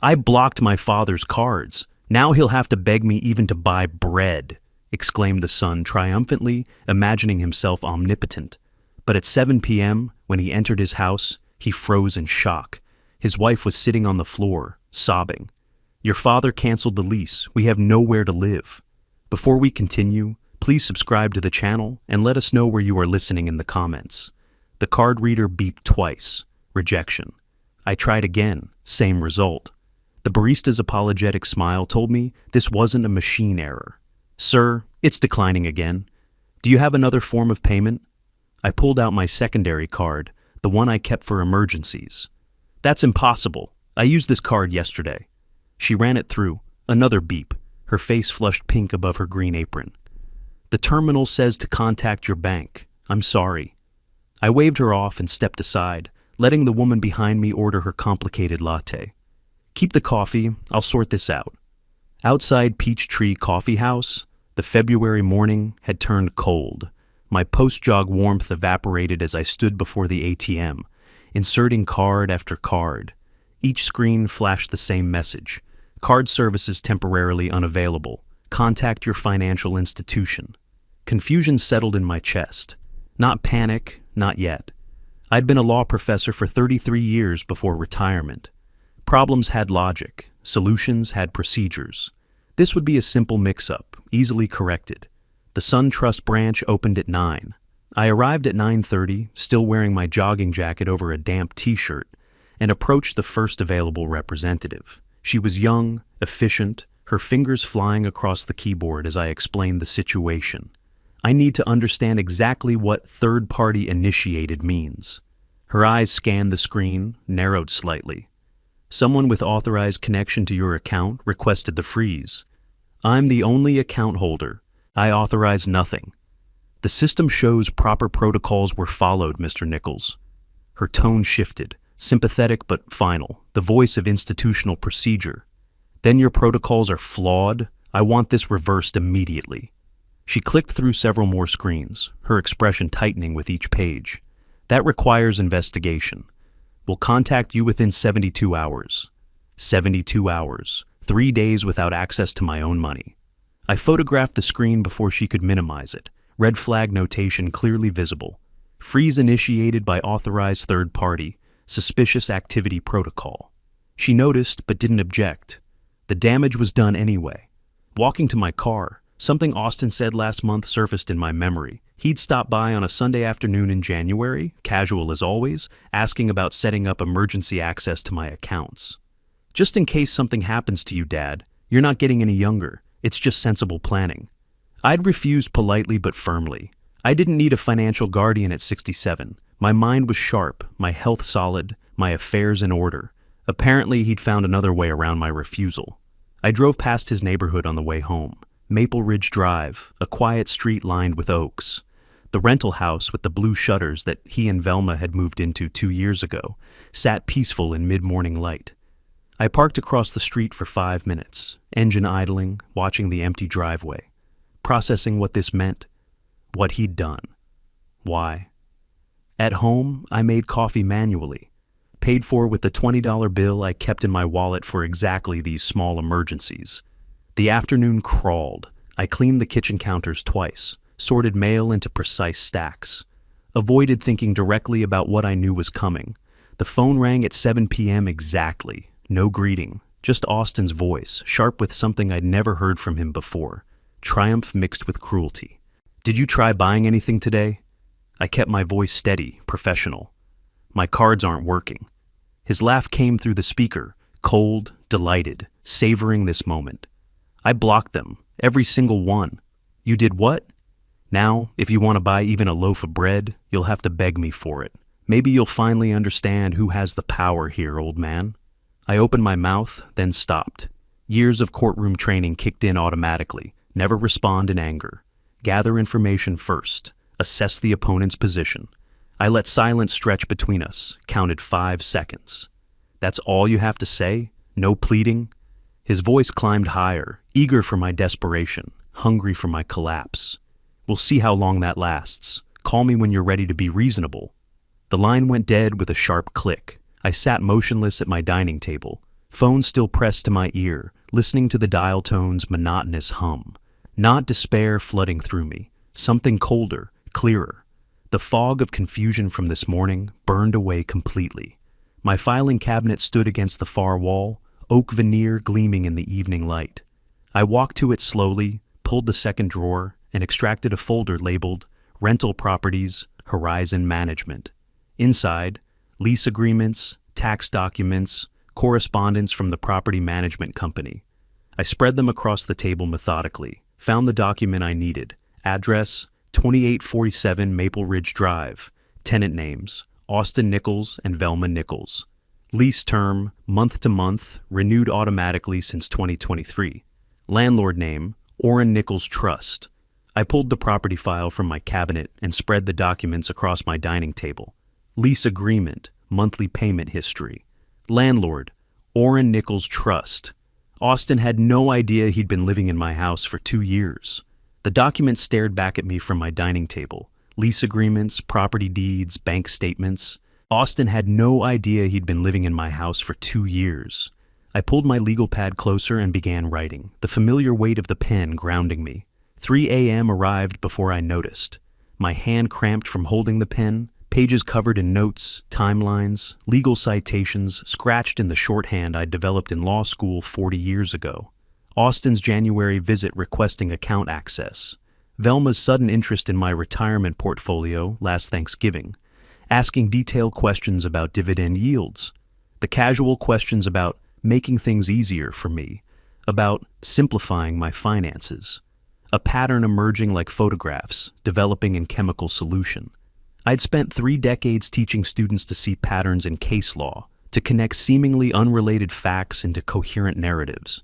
I blocked my father's cards. Now he'll have to beg me even to buy bread, exclaimed the son triumphantly, imagining himself omnipotent. But at 7 p.m., when he entered his house, he froze in shock. His wife was sitting on the floor, sobbing. Your father canceled the lease. We have nowhere to live. Before we continue, please subscribe to the channel and let us know where you are listening in the comments. The card reader beeped twice. Rejection. I tried again. Same result. The barista's apologetic smile told me this wasn't a machine error. Sir, it's declining again. Do you have another form of payment? I pulled out my secondary card, the one I kept for emergencies. That's impossible. I used this card yesterday. She ran it through. Another beep. Her face flushed pink above her green apron. The terminal says to contact your bank. I'm sorry. I waved her off and stepped aside, letting the woman behind me order her complicated latte. Keep the coffee. I'll sort this out. Outside Peachtree Coffee House, the February morning had turned cold. My post-jog warmth evaporated as I stood before the ATM, inserting card after card. Each screen flashed the same message. Card services temporarily unavailable. Contact your financial institution. Confusion settled in my chest. Not panic, not yet. I'd been a law professor for 33 years before retirement. Problems had logic. Solutions had procedures. This would be a simple mix-up, easily corrected. The SunTrust branch opened at 9. I arrived at 9:30, still wearing my jogging jacket over a damp t-shirt, and approached the first available representative. She was young, efficient, her fingers flying across the keyboard as I explained the situation. I need to understand exactly what third-party initiated means. Her eyes scanned the screen, narrowed slightly. Someone with authorized connection to your account requested the freeze. I'm the only account holder. I authorize nothing. The system shows proper protocols were followed, Mr. Nichols. Her tone shifted, sympathetic but final, the voice of institutional procedure. Then your protocols are flawed. I want this reversed immediately. She clicked through several more screens, her expression tightening with each page. That requires investigation. We'll contact you within 72 hours. 72 hours. 3 days without access to my own money. I photographed the screen before she could minimize it. Red flag notation clearly visible. Freeze initiated by authorized third party. Suspicious activity protocol. She noticed but didn't object. The damage was done anyway. Walking to my car, something Austin said last month surfaced in my memory. He'd stopped by on a Sunday afternoon in January, casual as always, asking about setting up emergency access to my accounts. Just in case something happens to you, Dad, you're not getting any younger. It's just sensible planning. I'd refused politely but firmly. I didn't need a financial guardian at 67. My mind was sharp, my health solid, my affairs in order. Apparently, he'd found another way around my refusal. I drove past his neighborhood on the way home. Maple Ridge Drive, a quiet street lined with oaks. The rental house with the blue shutters that he and Velma had moved into 2 years ago sat peaceful in mid-morning light. I parked across the street for 5 minutes, engine idling, watching the empty driveway, processing what this meant, what he'd done. Why? At home, I made coffee manually, paid for with the $20 bill I kept in my wallet for exactly these small emergencies. The afternoon crawled. I cleaned the kitchen counters twice, sorted mail into precise stacks, avoided thinking directly about what I knew was coming. The phone rang at 7 p.m. exactly. No greeting, just Austin's voice, sharp with something I'd never heard from him before. Triumph mixed with cruelty. Did you try buying anything today? I kept my voice steady, professional. My cards aren't working. His laugh came through the speaker, cold, delighted, savoring this moment. I blocked them, every single one. You did what? Now, if you want to buy even a loaf of bread, you'll have to beg me for it. Maybe you'll finally understand who has the power here, old man. I opened my mouth, then stopped. Years of courtroom training kicked in automatically. Never respond in anger. Gather information first. Assess the opponent's position. I let silence stretch between us, counted 5 seconds. That's all you have to say? No pleading? His voice climbed higher, eager for my desperation, hungry for my collapse. We'll see how long that lasts. Call me when you're ready to be reasonable. The line went dead with a sharp click. I sat motionless at my dining table, phone still pressed to my ear, listening to the dial tone's monotonous hum. Not despair flooding through me, something colder, clearer. The fog of confusion from this morning burned away completely. My filing cabinet stood against the far wall, oak veneer gleaming in the evening light. I walked to it slowly, pulled the second drawer, and extracted a folder labeled Rental Properties, Horizon Management. Inside, lease agreements, tax documents, correspondence from the property management company. I spread them across the table methodically, found the document I needed, address, 2847 Maple Ridge Drive, tenant names, Austin Nichols and Velma Nichols. Lease term, month to month, renewed automatically since 2023. Landlord name, Orrin Nichols Trust. I pulled the property file from my cabinet and spread the documents across my dining table. Lease agreement, monthly payment history. Landlord, Orrin Nichols Trust. Austin had no idea he'd been living in my house for 2 years. The document stared back at me from my dining table. Lease agreements, property deeds, bank statements. Austin had no idea he'd been living in my house for 2 years. I pulled my legal pad closer and began writing, the familiar weight of the pen grounding me. 3 a.m. arrived before I noticed. My hand cramped from holding the pen, pages covered in notes, timelines, legal citations, scratched in the shorthand I'd developed in law school 40 years ago. Austin's January visit requesting account access. Velma's sudden interest in my retirement portfolio last Thanksgiving. Asking detailed questions about dividend yields. The casual questions about making things easier for me. About simplifying my finances. A pattern emerging like photographs, developing in chemical solution. I'd spent 3 decades teaching students to see patterns in case law, to connect seemingly unrelated facts into coherent narratives.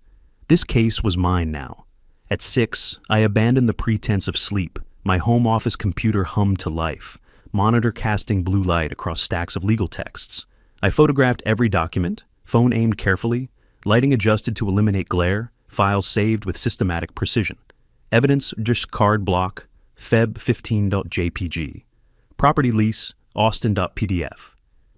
This case was mine now. At 6, I abandoned the pretense of sleep. My home office computer hummed to life, monitor casting blue light across stacks of legal texts. I photographed every document, phone aimed carefully, lighting adjusted to eliminate glare, files saved with systematic precision. Evidence just card block, feb15.jpg. Property lease, austin.pdf.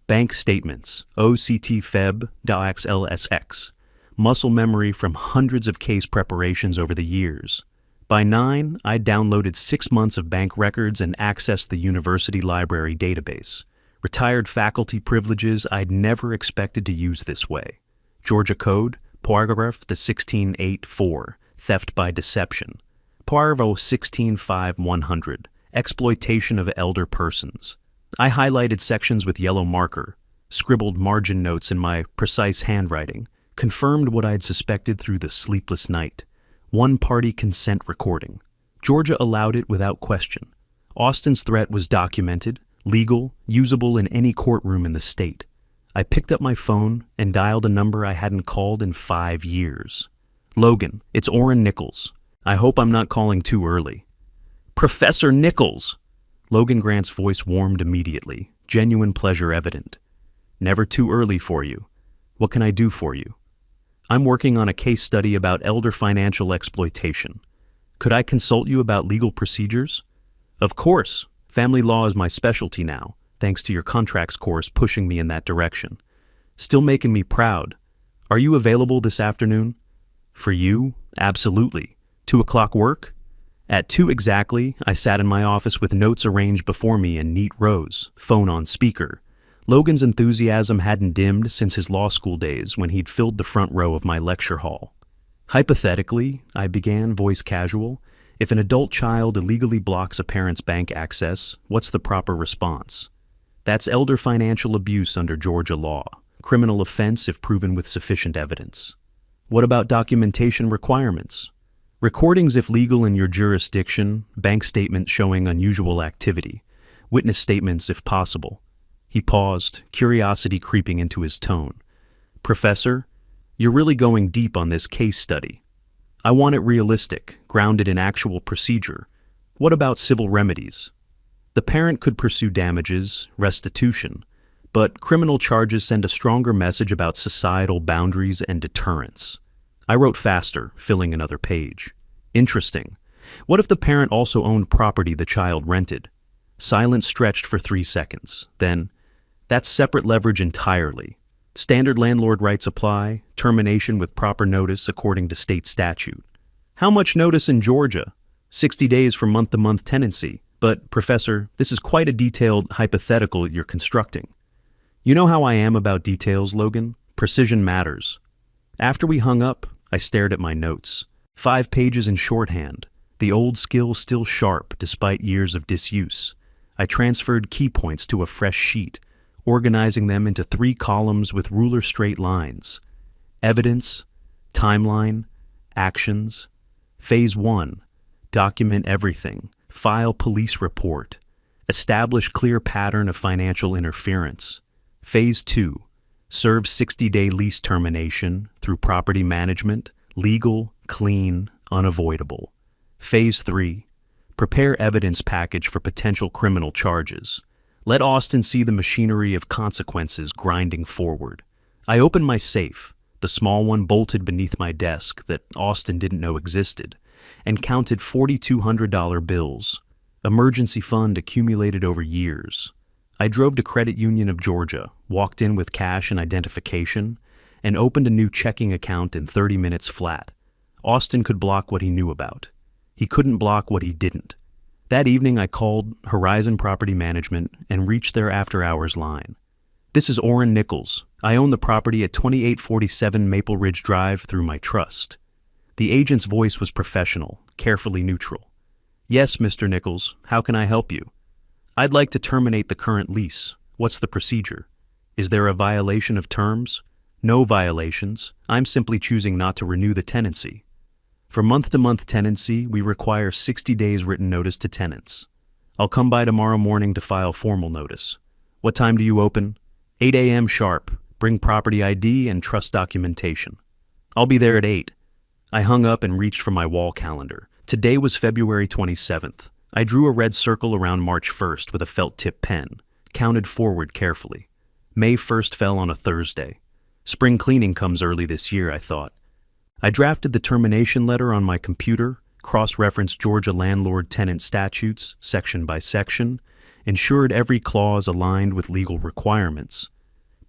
Bank statements, octfeb.xlsx. Muscle memory from hundreds of case preparations over the years. By 9, I downloaded 6 months of bank records and accessed the university library database. Retired faculty privileges I'd never expected to use this way. Georgia Code, paragraph the 1684, theft by deception. Paragraph 165100, exploitation of elder persons. I highlighted sections with yellow marker, scribbled margin notes in my precise handwriting, confirmed what I'd suspected through the sleepless night. One-party consent recording. Georgia allowed it without question. Austin's threat was documented, legal, usable in any courtroom in the state. I picked up my phone and dialed a number I hadn't called in 5 years. Logan, it's Orrin Nichols. I hope I'm not calling too early. Professor Nichols! Logan Grant's voice warmed immediately, genuine pleasure evident. Never too early for you. What can I do for you? I'm working on a case study about elder financial exploitation. Could I consult you about legal procedures? Of course. Family law is my specialty now, thanks to your contracts course pushing me in that direction. Still making me proud. Are you available this afternoon? For you, absolutely. 2 o'clock work? At 2 exactly, I sat in my office with notes arranged before me in neat rows, phone on speaker. Logan's enthusiasm hadn't dimmed since his law school days when he'd filled the front row of my lecture hall. Hypothetically, I began, voice casual, if an adult child illegally blocks a parent's bank access, what's the proper response? That's elder financial abuse under Georgia law, criminal offense if proven with sufficient evidence. What about documentation requirements? Recordings if legal in your jurisdiction, bank statements showing unusual activity, witness statements if possible. He paused, curiosity creeping into his tone. Professor, you're really going deep on this case study. I want it realistic, grounded in actual procedure. What about civil remedies? The parent could pursue damages, restitution, but criminal charges send a stronger message about societal boundaries and deterrence. I wrote faster, filling another page. Interesting. What if the parent also owned property the child rented? Silence stretched for 3 seconds. Then, that's separate leverage entirely. Standard landlord rights apply, termination with proper notice according to state statute. How much notice in Georgia? 60 days for month-to-month tenancy. But, Professor, this is quite a detailed hypothetical you're constructing. You know how I am about details, Logan? Precision matters. After we hung up, I stared at my notes. 5 pages in shorthand. The old skill still sharp despite years of disuse. I transferred key points to a fresh sheet, organizing them into 3 columns with ruler straight lines. Evidence, timeline, actions. Phase 1, document everything, file police report, establish clear pattern of financial interference. Phase 2, serve 60-day lease termination through property management, legal, clean, unavoidable. Phase 3, prepare evidence package for potential criminal charges. Let Austin see the machinery of consequences grinding forward. I opened my safe, the small one bolted beneath my desk that Austin didn't know existed, and counted $4,200 bills, emergency fund accumulated over years. I drove to Credit Union of Georgia, walked in with cash and identification, and opened a new checking account in 30 minutes flat. Austin could block what he knew about. He couldn't block what he didn't. That evening I called Horizon Property Management and reached their after-hours line. This is Orrin Nichols. I own the property at 2847 Maple Ridge Drive through my trust. The agent's voice was professional, carefully neutral. Yes, Mr. Nichols, how can I help you? I'd like to terminate the current lease. What's the procedure? Is there a violation of terms? No violations. I'm simply choosing not to renew the tenancy. For month-to-month tenancy, we require 60 days written notice to tenants. I'll come by tomorrow morning to file formal notice. What time do you open? 8 a.m. sharp. Bring property ID and trust documentation. I'll be there at 8. I hung up and reached for my wall calendar. Today was February 27th. I drew a red circle around March 1st with a felt-tip pen, counted forward carefully. May 1st fell on a Thursday. Spring cleaning comes early this year, I thought. I drafted the termination letter on my computer, cross-referenced Georgia landlord-tenant statutes, section by section, ensured every clause aligned with legal requirements,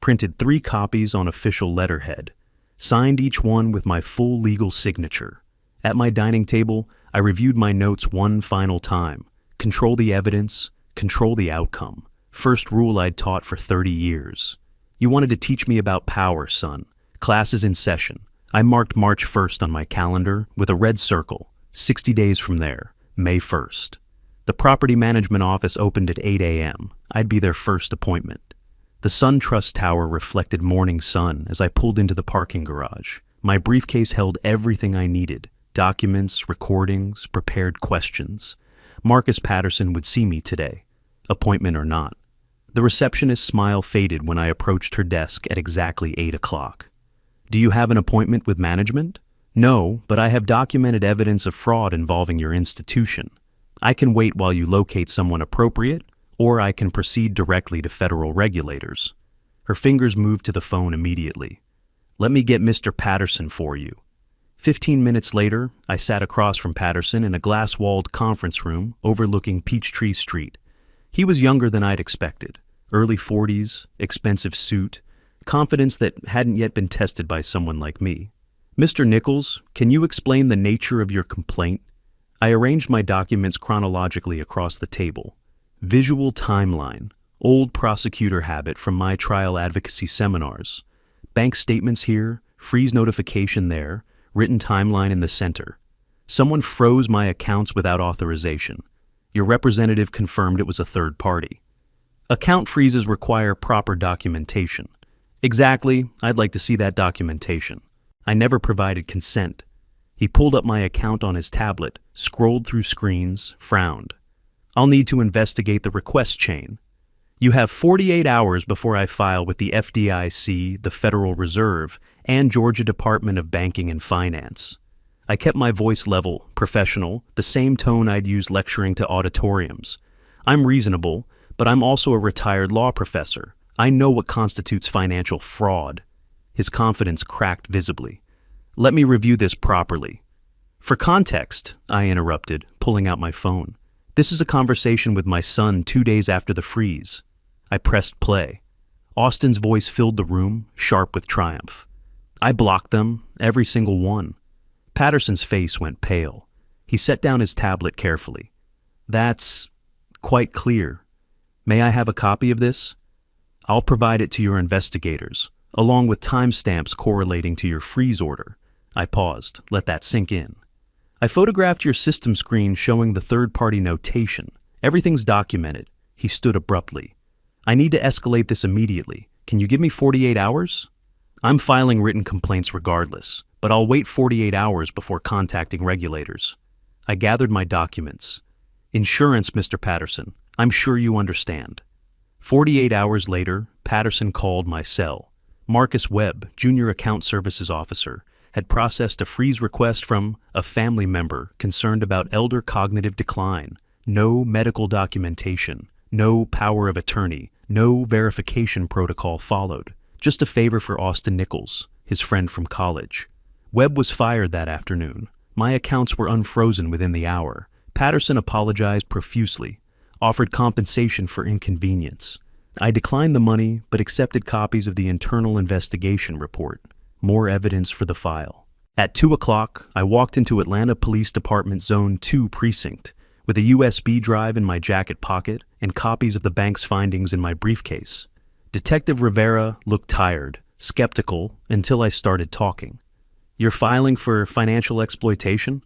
printed 3 copies on official letterhead, signed each one with my full legal signature. At my dining table, I reviewed my notes one final time. Control the evidence, control the outcome. First rule I'd taught for 30 years. You wanted to teach me about power, son. Class is in session. I marked March 1st on my calendar with a red circle. 60 days from there, May 1st. The property management office opened at 8 a.m. I'd be their first appointment. The Sun Trust Tower reflected morning sun as I pulled into the parking garage. My briefcase held everything I needed. Documents, recordings, prepared questions. Marcus Patterson would see me today, appointment or not. The receptionist's smile faded when I approached her desk at exactly 8 o'clock. Do you have an appointment with management? No, but I have documented evidence of fraud involving your institution. I can wait while you locate someone appropriate, or I can proceed directly to federal regulators. Her fingers moved to the phone immediately. Let me get Mr. Patterson for you. 15 minutes later, I sat across from Patterson in a glass-walled conference room overlooking Peachtree Street. He was younger than I'd expected. Early 40s, expensive suit, confidence that hadn't yet been tested by someone like me. Mr. Nichols, can you explain the nature of your complaint? I arranged my documents chronologically across the table. Visual timeline, old prosecutor habit from my trial advocacy seminars. Bank statements here, freeze notification there, written timeline in the center. Someone froze my accounts without authorization. Your representative confirmed it was a third party. Account freezes require proper documentation. Exactly, I'd like to see that documentation. I never provided consent. He pulled up my account on his tablet, scrolled through screens, frowned. I'll need to investigate the request chain. You have 48 hours before I file with the FDIC, the Federal Reserve, and Georgia Department of Banking and Finance. I kept my voice level, professional, the same tone I'd use lecturing to auditoriums. I'm reasonable, but I'm also a retired law professor. I know what constitutes financial fraud. His confidence cracked visibly. Let me review this properly. For context, I interrupted, pulling out my phone. This is a conversation with my son 2 days after the freeze. I pressed play. Austin's voice filled the room, sharp with triumph. I blocked them, every single one. Patterson's face went pale. He set down his tablet carefully. That's quite clear. May I have a copy of this? I'll provide it to your investigators, along with timestamps correlating to your freeze order. I paused. Let that sink in. I photographed your system screen showing the third-party notation. Everything's documented. He stood abruptly. I need to escalate this immediately. Can you give me 48 hours? I'm filing written complaints regardless, but I'll wait 48 hours before contacting regulators. I gathered my documents. Insurance, Mr. Patterson. I'm sure you understand. 48 hours later, Patterson called my cell. Marcus Webb, Junior Account Services Officer, had processed a freeze request from a family member concerned about elder cognitive decline. No medical documentation, no power of attorney, no verification protocol followed. Just a favor for Austin Nichols, his friend from college. Webb was fired that afternoon. My accounts were unfrozen within the hour. Patterson apologized profusely, offered compensation for inconvenience. I declined the money, but accepted copies of the internal investigation report. More evidence for the file. At 2 o'clock, I walked into Atlanta Police Department Zone 2 precinct with a USB drive in my jacket pocket and copies of the bank's findings in my briefcase. Detective Rivera looked tired, skeptical, until I started talking. You're filing for financial exploitation?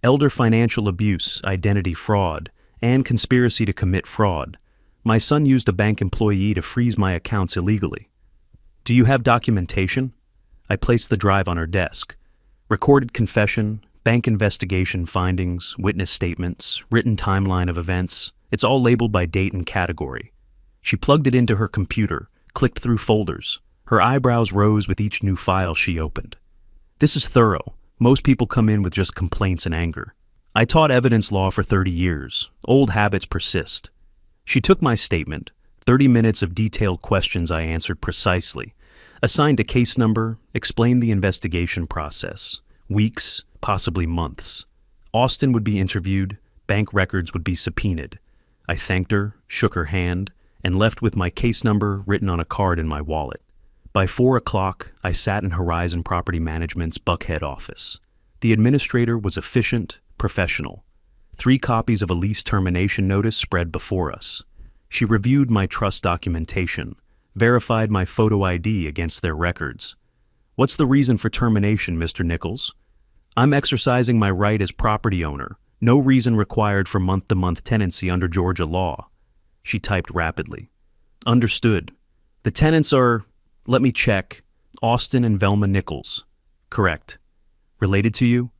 Elder financial abuse, identity fraud, and conspiracy to commit fraud. My son used a bank employee to freeze my accounts illegally. Do you have documentation? I placed the drive on her desk. Recorded confession, bank investigation findings, witness statements, written timeline of events. It's all labeled by date and category. She plugged it into her computer, clicked through folders. Her eyebrows rose with each new file she opened. This is thorough. Most people come in with just complaints and anger. I taught evidence law for 30 years. Old habits persist. She took my statement, 30 minutes of detailed questions I answered precisely, assigned a case number, explained the investigation process. Weeks, possibly months. Austin would be interviewed, bank records would be subpoenaed. I thanked her, shook her hand, and left with my case number written on a card in my wallet. By 4 o'clock, I sat in Horizon Property Management's Buckhead office. The administrator was efficient, professional. 3 copies of a lease termination notice spread before us. She reviewed my trust documentation, verified my photo ID against their records. What's the reason for termination, Mr. Nichols? I'm exercising my right as property owner. No reason required for month-to-month tenancy under Georgia law. She typed rapidly. Understood. The tenants are, let me check, Austin and Velma Nichols. Correct. Related to you?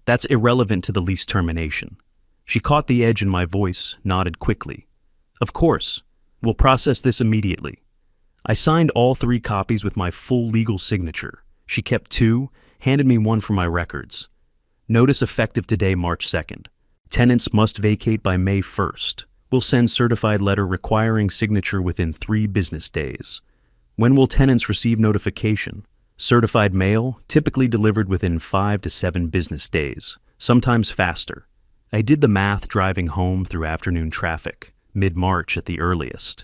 That's irrelevant to the lease termination. She caught the edge in my voice, nodded quickly. Of course. We'll process this immediately. I signed all 3 copies with my full legal signature. She kept 2, handed me 1 for my records. Notice effective today, March 2nd. Tenants must vacate by May 1st. We'll send certified letter requiring signature within 3 business days. When will tenants receive notification? Certified mail, typically delivered within 5 to 7 business days, sometimes faster. I did the math driving home through afternoon traffic, mid-March at the earliest.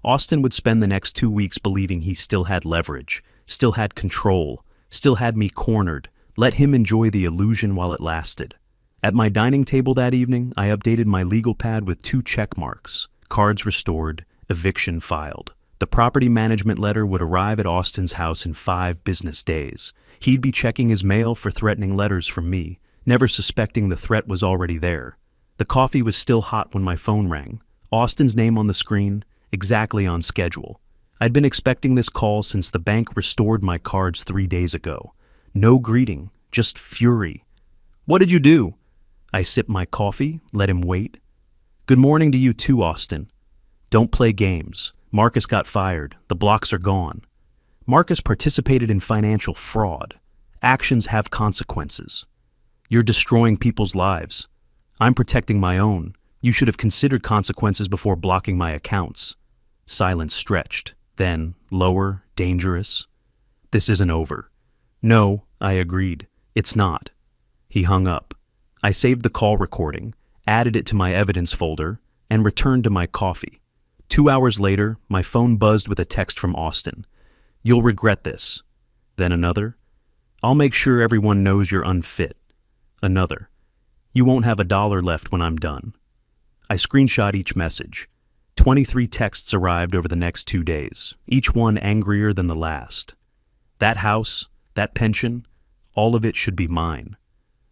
Austin would spend the next 2 weeks believing he still had leverage, still had control, still had me cornered. Let him enjoy the illusion while it lasted. At my dining table that evening, I updated my legal pad with 2 check marks, cards restored, eviction filed. The property management letter would arrive at Austin's house in 5 business days. He'd be checking his mail for threatening letters from me, never suspecting the threat was already there. The coffee was still hot when my phone rang. Austin's name on the screen, exactly on schedule. I'd been expecting this call since the bank restored my cards 3 days ago. No greeting, just fury. What did you do? I sipped my coffee, let him wait. Good morning to you too, Austin. Don't play games. Marcus got fired. The blocks are gone. Marcus participated in financial fraud. Actions have consequences. You're destroying people's lives. I'm protecting my own. You should have considered consequences before blocking my accounts. Silence stretched. Then, lower, dangerous. This isn't over. No, I agreed. It's not. He hung up. I saved the call recording, added it to my evidence folder, and returned to my coffee. 2 hours later, my phone buzzed with a text from Austin. "You'll regret this." Then another. "I'll make sure everyone knows you're unfit." Another. "You won't have $1 left when I'm done." I screenshot each message. 23 texts arrived over the next 2 days, each one angrier than the last. That house, that pension, all of it should be mine.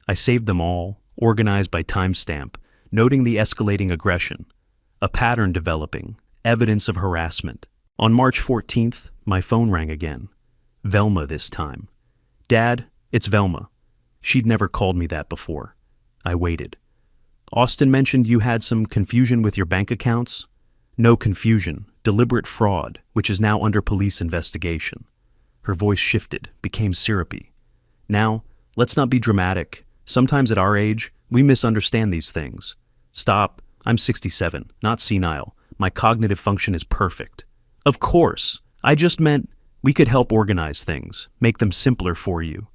I saved them all, organized by timestamp, noting the escalating aggression, a pattern developing, evidence of harassment. On March 14th, my phone rang again. Velma this time. "Dad, it's Velma." She'd never called me that before. I waited. "Austin mentioned you had some confusion with your bank accounts." "No confusion, deliberate fraud, which is now under police investigation." Her voice shifted, became syrupy. "Now, let's not be dramatic. Sometimes at our age, we misunderstand these things." "Stop. I'm 67, not senile. My cognitive function is perfect." "Of course. I just meant we could help organize things, make them simpler for you."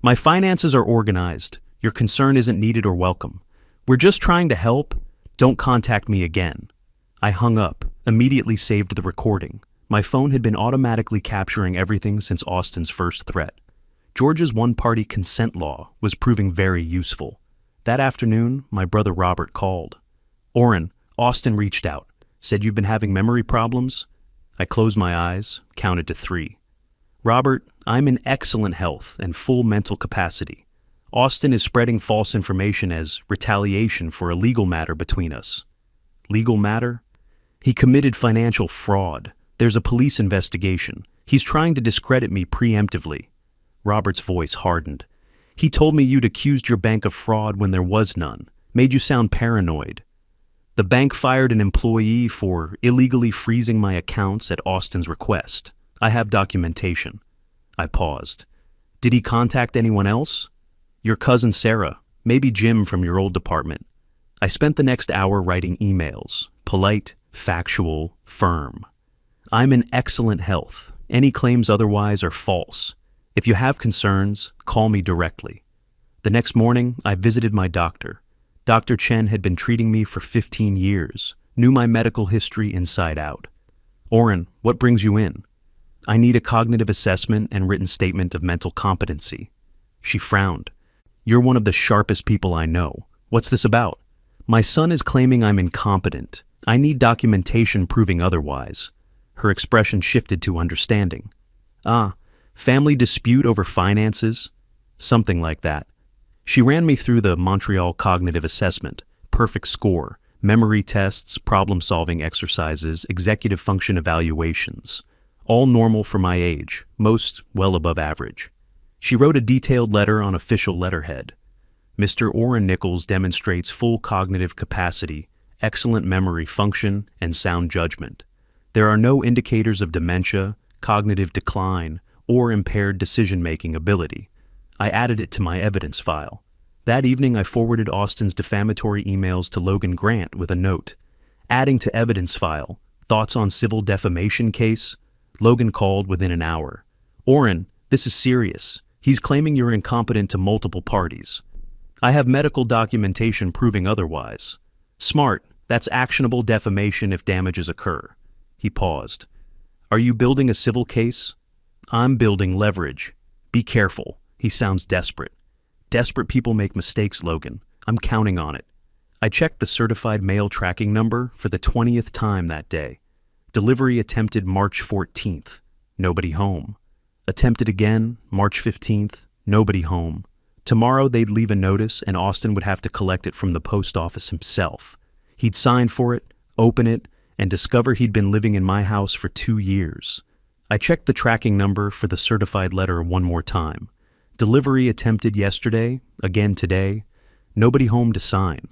"My finances are organized. Your concern isn't needed or welcome. We're just trying to help. Don't contact me again." I hung up, immediately saved the recording. My phone had been automatically capturing everything since Austin's first threat. Georgia's one-party consent law was proving very useful. That afternoon, my brother Robert called. "Orrin, Austin reached out. Said you've been having memory problems?" I closed my eyes, counted to 3. "Robert, I'm in excellent health and full mental capacity. Austin is spreading false information as retaliation for a legal matter between us." "Legal matter?" "He committed financial fraud. There's a police investigation. He's trying to discredit me preemptively." Robert's voice hardened. "He told me you'd accused your bank of fraud when there was none. Made you sound paranoid." "The bank fired an employee for illegally freezing my accounts at Austin's request. I have documentation." I paused. "Did he contact anyone else?" "Your cousin Sarah, maybe Jim from your old department." I spent the next hour writing emails, polite, factual, firm. "I'm in excellent health. Any claims otherwise are false. If you have concerns, call me directly." The next morning, I visited my doctor. Dr. Chen had been treating me for 15 years, knew my medical history inside out. "Orrin, what brings you in?" "I need a cognitive assessment and written statement of mental competency." She frowned. "You're one of the sharpest people I know. What's this about?" "My son is claiming I'm incompetent. I need documentation proving otherwise." Her expression shifted to understanding. "Ah, family dispute over finances?" "Something like that." She ran me through the Montreal Cognitive Assessment, perfect score, memory tests, problem-solving exercises, executive function evaluations. All normal for my age, most well above average. She wrote a detailed letter on official letterhead. "Mr. Orrin Nichols demonstrates full cognitive capacity, excellent memory function, and sound judgment. There are no indicators of dementia, cognitive decline, or impaired decision-making ability." I added it to my evidence file. That evening, I forwarded Austin's defamatory emails to Logan Grant with a note. Adding to evidence file, thoughts on civil defamation case? Logan called within an hour. "Orrin, this is serious. He's claiming you're incompetent to multiple parties. I have medical documentation proving otherwise." "Smart. That's actionable defamation if damages occur." He paused. "Are you building a civil case?" "I'm building leverage. Be careful." He sounds desperate. "Desperate people make mistakes, Logan. I'm counting on it." I checked the certified mail tracking number for the 20th time that day. Delivery attempted March 14th. Nobody home. Attempted again, March 15th. Nobody home. Tomorrow they'd leave a notice and Austin would have to collect it from the post office himself. He'd sign for it, open it, and discover he'd been living in my house for 2 years. I checked the tracking number for the certified letter one more time. Delivery attempted yesterday, again today. Nobody home to sign.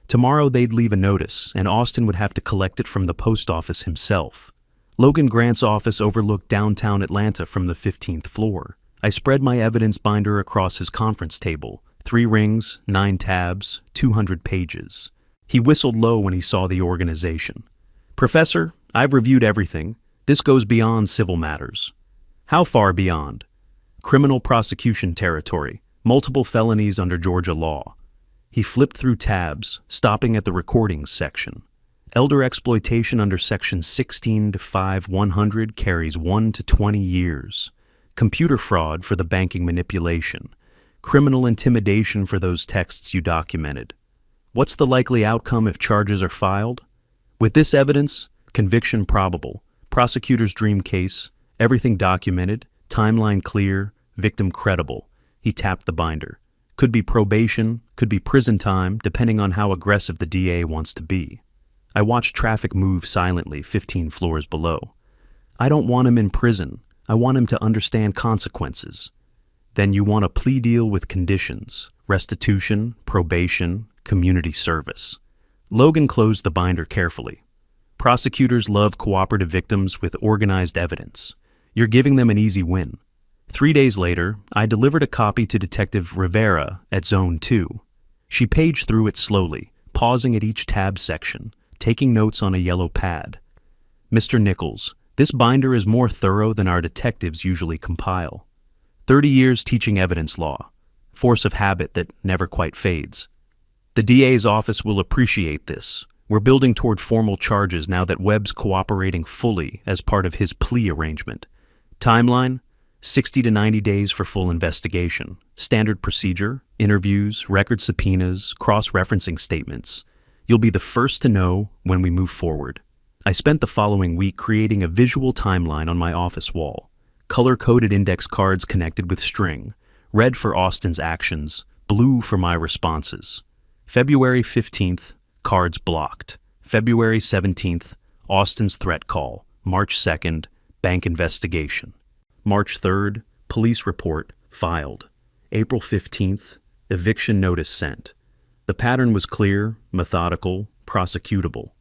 Tomorrow they'd leave a notice, and Austin would have to collect it from the post office himself. Logan Grant's office overlooked downtown Atlanta from the 15th floor. I spread my evidence binder across his conference table. 3 rings, 9 tabs, 200 pages. He whistled low when he saw the organization. "Professor, I've reviewed everything. This goes beyond civil matters." "How far beyond?" "Criminal prosecution territory, multiple felonies under Georgia law." He flipped through tabs, stopping at the recordings section. Elder exploitation under Section 16-5-100 carries 1 to 20 years. Computer fraud for the banking manipulation. Criminal intimidation for those texts you documented. What's the likely outcome if charges are filed? With this evidence, conviction probable, prosecutor's dream case, everything documented, timeline clear, victim credible. He tapped the binder. Could be probation, could be prison time, depending on how aggressive the DA wants to be. I watched traffic move silently 15 floors below. I don't want him in prison. I want him to understand consequences. Then you want a plea deal with conditions, restitution, probation, community service. Logan closed the binder carefully. Prosecutors love cooperative victims with organized evidence. You're giving them an easy win. 3 days later, I delivered a copy to Detective Rivera at Zone 2. She paged through it slowly, pausing at each tab section, taking notes on a yellow pad. Mr. Nichols, this binder is more thorough than our detectives usually compile. 30 years teaching evidence law, force of habit that never quite fades. The DA's office will appreciate this. We're building toward formal charges now that Webb's cooperating fully as part of his plea arrangement. Timeline? 60 to 90 days for full investigation. Standard procedure, interviews, record subpoenas, cross-referencing statements. You'll be the first to know when we move forward. I spent the following week creating a visual timeline on my office wall. Color-coded index cards connected with string. Red for Austin's actions, blue for my responses. February 15th, cards blocked. February 17th, Austin's threat call. March 2nd, bank investigation. March 3rd, police report filed. April 15th, eviction notice sent. The pattern was clear, methodical, prosecutable.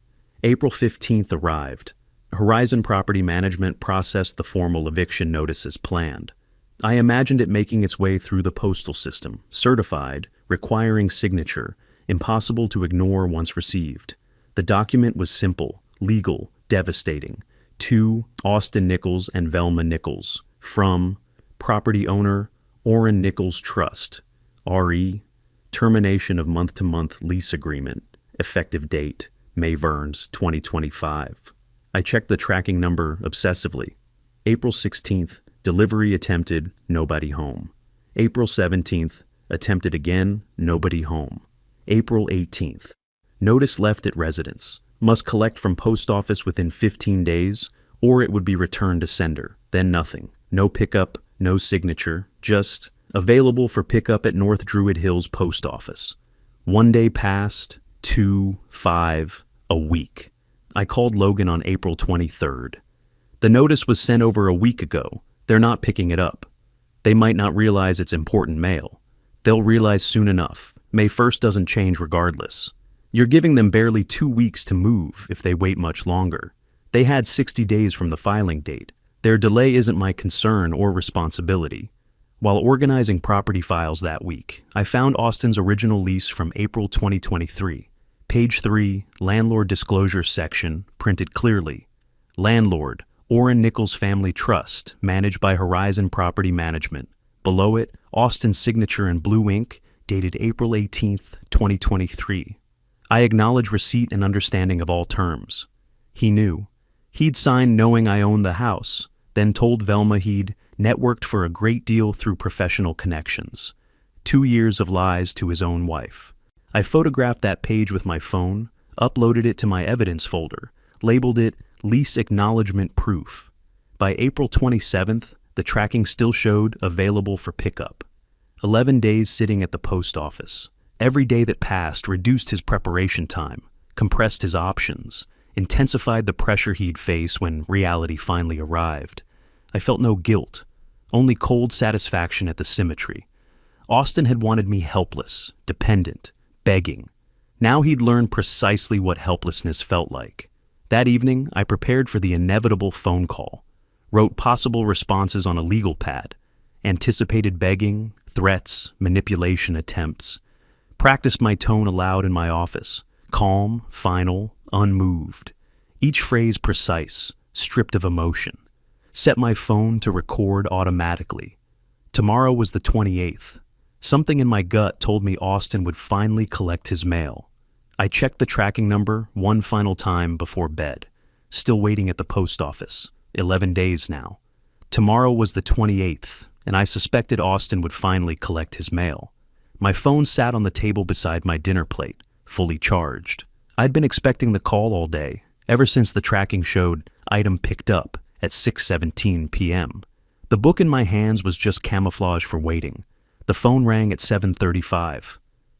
April 15th arrived. Horizon Property Management processed the formal eviction notice as planned. I imagined it making its way through the postal system, certified, requiring signature, impossible to ignore once received. The document was simple, legal, devastating. To Austin Nichols and Velma Nichols. From property owner Orrin Nichols Trust. RE. Termination of month-to-month lease agreement. Effective date, May Verns, 2025. I checked the tracking number obsessively. April 16th, delivery attempted, nobody home. April 17th, attempted again, nobody home. April 18th, notice left at residence. Must collect from post office within 15 days, or it would be returned to sender. Then nothing. No pickup, no signature, just available for pickup at North Druid Hills Post Office. 1 day passed, 2, 5, a week. I called Logan on April 23rd. The notice was sent over a week ago. They're not picking it up. They might not realize it's important mail. They'll realize soon enough. May 1st doesn't change regardless. You're giving them barely 2 weeks to move if they wait much longer. They had 60 days from the filing date. Their delay isn't my concern or responsibility. While organizing property files that week, I found Austin's original lease from April 2023. Page 3, Landlord Disclosure section, printed clearly. Landlord, Orrin Nichols Family Trust, managed by Horizon Property Management. Below it, Austin's signature in blue ink, dated April 18th, 2023. I acknowledge receipt and understanding of all terms. He knew. He'd signed knowing I owned the house, then told Velma he'd networked for a great deal through professional connections. 2 years of lies to his own wife. I photographed that page with my phone, uploaded it to my evidence folder, labeled it Lease Acknowledgement Proof. By April 27th, the tracking still showed available for pickup. 11 days sitting at the post office. Every day that passed reduced his preparation time, compressed his options, intensified the pressure he'd face when reality finally arrived. I felt no guilt, only cold satisfaction at the symmetry. Austin had wanted me helpless, dependent, begging. Now he'd learned precisely what helplessness felt like. That evening, I prepared for the inevitable phone call, wrote possible responses on a legal pad, anticipated begging, threats, manipulation attempts, practiced my tone aloud in my office, calm, final, unmoved. Each phrase precise, stripped of emotion. Set my phone to record automatically. Tomorrow was the 28th. Something in my gut told me Austin would finally collect his mail. I checked the tracking number one final time before bed. Still waiting at the post office. 11 days now. Tomorrow was the 28th, and I suspected Austin would finally collect his mail. My phone sat on the table beside my dinner plate, fully charged. I'd been expecting the call all day, ever since the tracking showed item picked up at 6:17 p.m. The book in my hands was just camouflage for waiting. The phone rang at 7:35.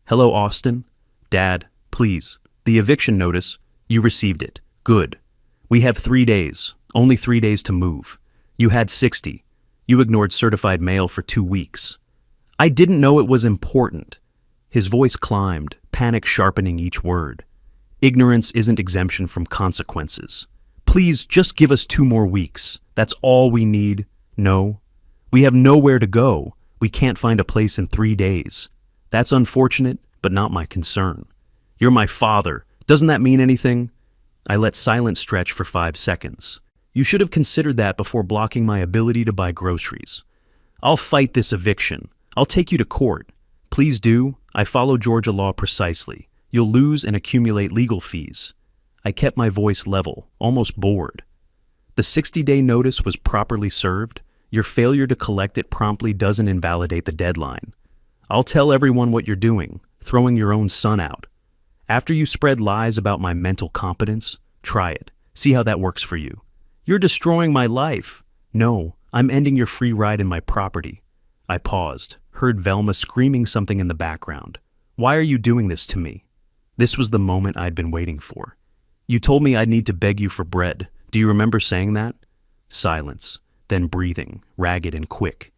Hello, Austin? Dad, please. The eviction notice. You received it. Good. We have 3 days. Only 3 days to move. You had 60. You ignored certified mail for 2 weeks. I didn't know it was important. His voice climbed, panic sharpening each word. Ignorance isn't exemption from consequences. Please just give us 2 more weeks. That's all we need. No. We have nowhere to go. We can't find a place in 3 days. That's unfortunate, but not my concern. You're my father. Doesn't that mean anything? I let silence stretch for 5 seconds. You should have considered that before blocking my ability to buy groceries. I'll fight this eviction. I'll take you to court. Please do. I follow Georgia law precisely. You'll lose and accumulate legal fees. I kept my voice level, almost bored. The 60-day notice was properly served. Your failure to collect it promptly doesn't invalidate the deadline. I'll tell everyone what you're doing, throwing your own son out. After you spread lies about my mental competence, try it. See how that works for you. You're destroying my life. No, I'm ending your free ride in my property. I paused, heard Velma screaming something in the background. Why are you doing this to me? This was the moment I'd been waiting for. You told me I'd need to beg you for bread. Do you remember saying that? Silence, then breathing, ragged and quick.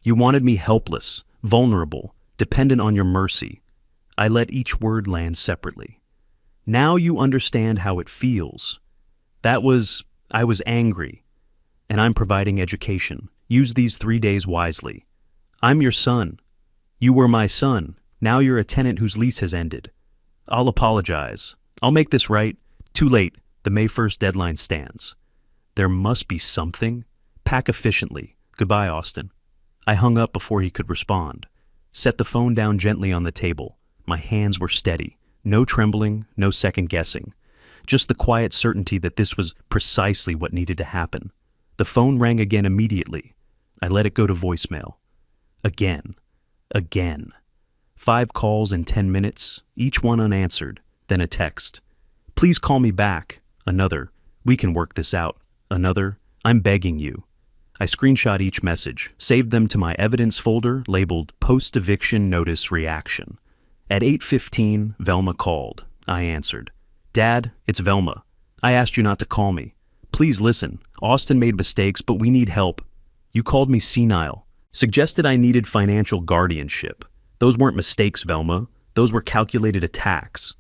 You wanted me helpless, vulnerable, dependent on your mercy. I let each word land separately. Now you understand how it feels. I was angry, and I'm providing education. Use these 3 days wisely. I'm your son. You were my son. Now you're a tenant whose lease has ended. I'll apologize. I'll make this right. Too late. The May 1st deadline stands. There must be something. Pack efficiently. Goodbye, Austin. I hung up before he could respond. Set the phone down gently on the table. My hands were steady. No trembling, no second guessing. Just the quiet certainty that this was precisely what needed to happen. The phone rang again immediately. I let it go to voicemail. Again. 5 calls in 10 minutes, each one unanswered, then a text. Please call me back. Another. We can work this out. Another. I'm begging you. I screenshot each message, saved them to my evidence folder labeled Post-Eviction Notice Reaction. At 8:15, Velma called. I answered. Dad, it's Velma. I asked you not to call me. Please listen. Austin made mistakes, but we need help. You called me senile. Suggested I needed financial guardianship. Those weren't mistakes, Velma. Those were calculated attacks.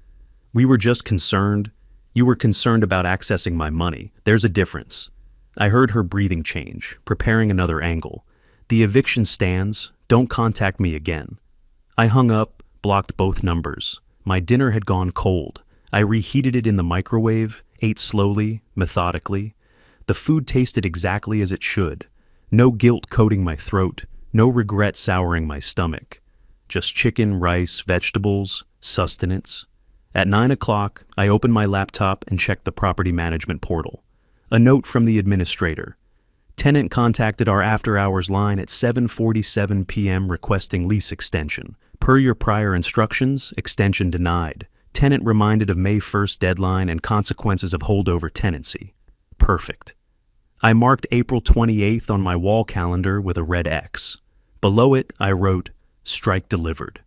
We were just concerned. You were concerned about accessing my money. There's a difference. I heard her breathing change, preparing another angle. The eviction stands. Don't contact me again. I hung up, blocked both numbers. My dinner had gone cold. I reheated it in the microwave, ate slowly, methodically. The food tasted exactly as it should. No guilt coating my throat, no regret souring my stomach. Just chicken, rice, vegetables, sustenance. At 9 o'clock, I opened my laptop and checked the property management portal. A note from the administrator. Tenant contacted our after-hours line at 7:47 p.m. requesting lease extension. Per your prior instructions, extension denied. Tenant reminded of May 1st deadline and consequences of holdover tenancy. Perfect. I marked April 28th on my wall calendar with a red X. Below it, I wrote, Strike delivered.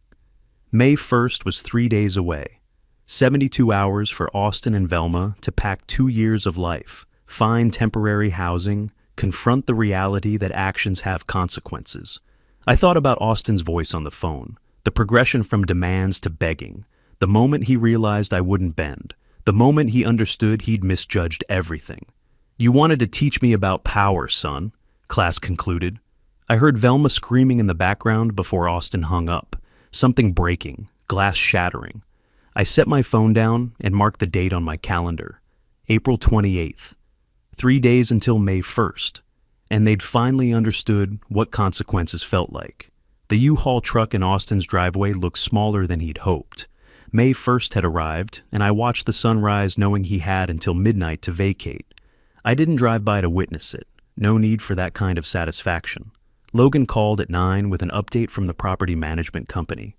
May 1st was 3 days away. 72 hours for Austin and Velma to pack 2 years of life, find temporary housing, confront the reality that actions have consequences. I thought about Austin's voice on the phone, the progression from demands to begging, the moment he realized I wouldn't bend, the moment he understood he'd misjudged everything. You wanted to teach me about power, son, class concluded. I heard Velma screaming in the background before Austin hung up, something breaking, glass shattering. I set my phone down and marked the date on my calendar, April 28th. 3 days until May 1st, and they'd finally understood what consequences felt like. The U-Haul truck in Austin's driveway looked smaller than he'd hoped. May 1st had arrived, and I watched the sunrise knowing he had until midnight to vacate. I didn't drive by to witness it. No need for that kind of satisfaction. Logan called at 9 with an update from the property management company.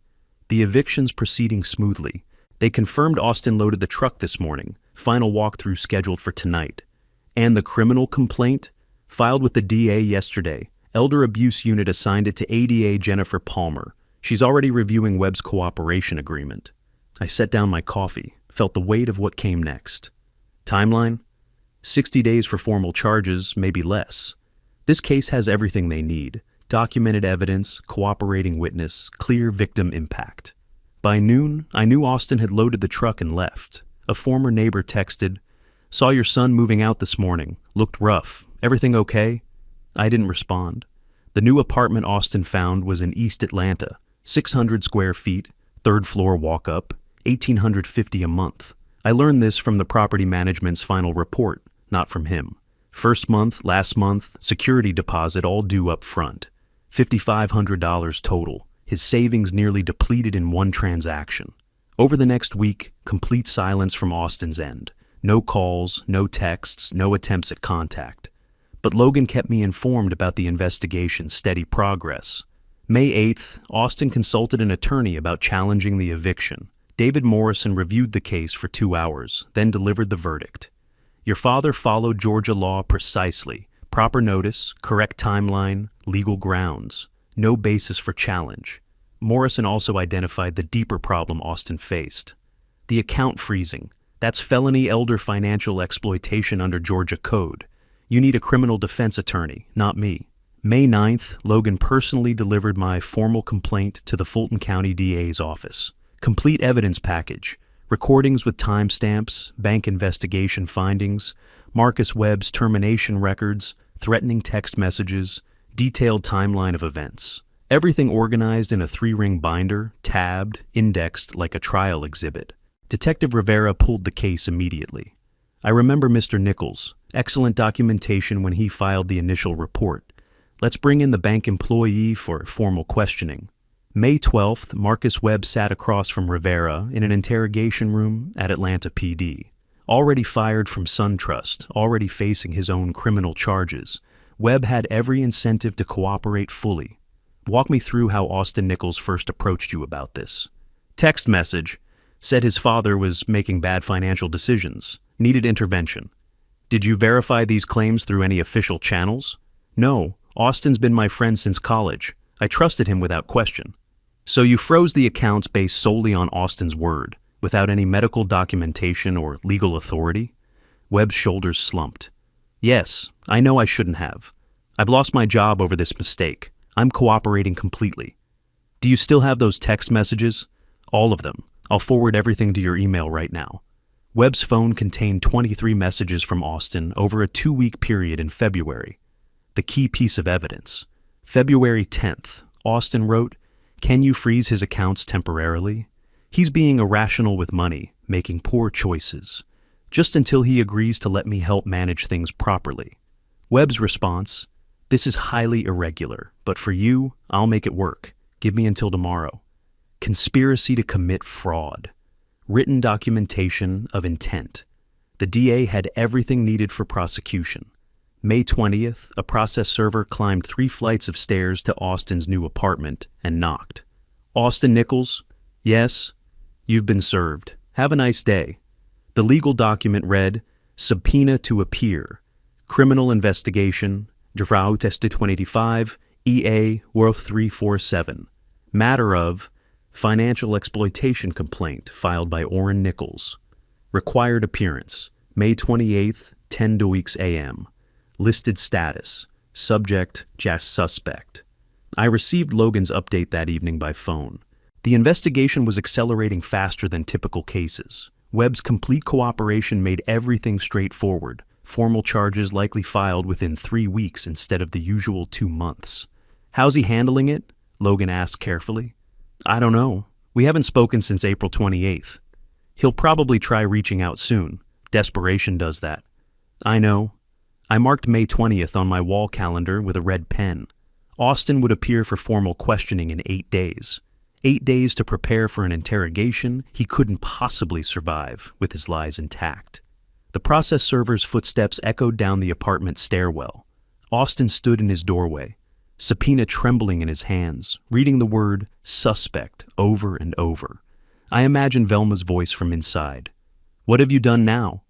The eviction's proceeding smoothly. They confirmed Austin loaded the truck this morning, final walkthrough scheduled for tonight. And the criminal complaint? Filed with the DA yesterday. Elder Abuse Unit assigned it to ADA Jennifer Palmer. She's already reviewing Webb's cooperation agreement. I set down my coffee, felt the weight of what came next. Timeline? 60 days for formal charges, maybe less. This case has everything they need. Documented evidence, cooperating witness, clear victim impact. By noon, I knew Austin had loaded the truck and left. A former neighbor texted, "Saw your son moving out this morning. Looked rough. Everything okay?" I didn't respond. The new apartment Austin found was in East Atlanta, 600 square feet, third floor walk-up, $1,850 a month. I learned this from the property management's final report, not from him. First month, last month, security deposit all due up front. $5,500 total. His savings nearly depleted in one transaction. Over the next week, complete silence from Austin's end. No calls, no texts, no attempts at contact. But Logan kept me informed about the investigation's steady progress. May 8th, Austin consulted an attorney about challenging the eviction. David Morrison reviewed the case for 2 hours, then delivered the verdict. Your father followed Georgia law precisely. Proper notice, correct timeline, legal grounds. No basis for challenge. Morrison also identified the deeper problem Austin faced. The account freezing. That's felony elder financial exploitation under Georgia code. You need a criminal defense attorney, not me. May 9th, Logan personally delivered my formal complaint to the Fulton County DA's office. Complete evidence package, recordings with timestamps, bank investigation findings, Marcus Webb's termination records, threatening text messages, detailed timeline of events. Everything organized in a 3-ring binder, tabbed, indexed like a trial exhibit. Detective Rivera pulled the case immediately. I remember Mr. Nichols. Excellent documentation when he filed the initial report. Let's bring in the bank employee for formal questioning. May 12th, Marcus Webb sat across from Rivera in an interrogation room at Atlanta PD. Already fired from SunTrust, already facing his own criminal charges, Webb had every incentive to cooperate fully. Walk me through how Austin Nichols first approached you about this. Text message. Said his father was making bad financial decisions. Needed intervention. Did you verify these claims through any official channels? No. Austin's been my friend since college. I trusted him without question. So you froze the accounts based solely on Austin's word, without any medical documentation or legal authority? Webb's shoulders slumped. Yes, I know I shouldn't have. I've lost my job over this mistake. I'm cooperating completely. Do you still have those text messages? All of them. I'll forward everything to your email right now. Webb's phone contained 23 messages from Austin over a 2-week period in February. The key piece of evidence. February 10th, Austin wrote, "Can you freeze his accounts temporarily? He's being irrational with money, making poor choices. Just until he agrees to let me help manage things properly." Webb's response, "This is highly irregular, but for you, I'll make it work. Give me until tomorrow." Conspiracy to commit fraud. Written documentation of intent. The DA had everything needed for prosecution. May 20th, a process server climbed 3 flights of stairs to Austin's new apartment and knocked. "Austin Nichols?" "Yes." "You've been served. Have a nice day." The legal document read, "Subpoena to appear. Criminal investigation. Drauteste 285, EA Worth 347. Matter of financial exploitation complaint filed by Orrin Nichols. Required appearance, May 28th, 10 a.m. Listed status, subject, just suspect. I received Logan's update that evening by phone. The investigation was accelerating faster than typical cases. Webb's complete cooperation made everything straightforward. Formal charges likely filed within 3 weeks instead of the usual 2 months. "How's he handling it?" Logan asked carefully. "I don't know. We haven't spoken since April 28th. He'll probably try reaching out soon. Desperation does that." "I know." I marked May 20th on my wall calendar with a red pen. Austin would appear for formal questioning in 8 days. 8 days to prepare for an interrogation he couldn't possibly survive with his lies intact. The process server's footsteps echoed down the apartment stairwell. Austin stood in his doorway, subpoena trembling in his hands, reading the word suspect over and over. I imagine Velma's voice from inside. "What have you done now?"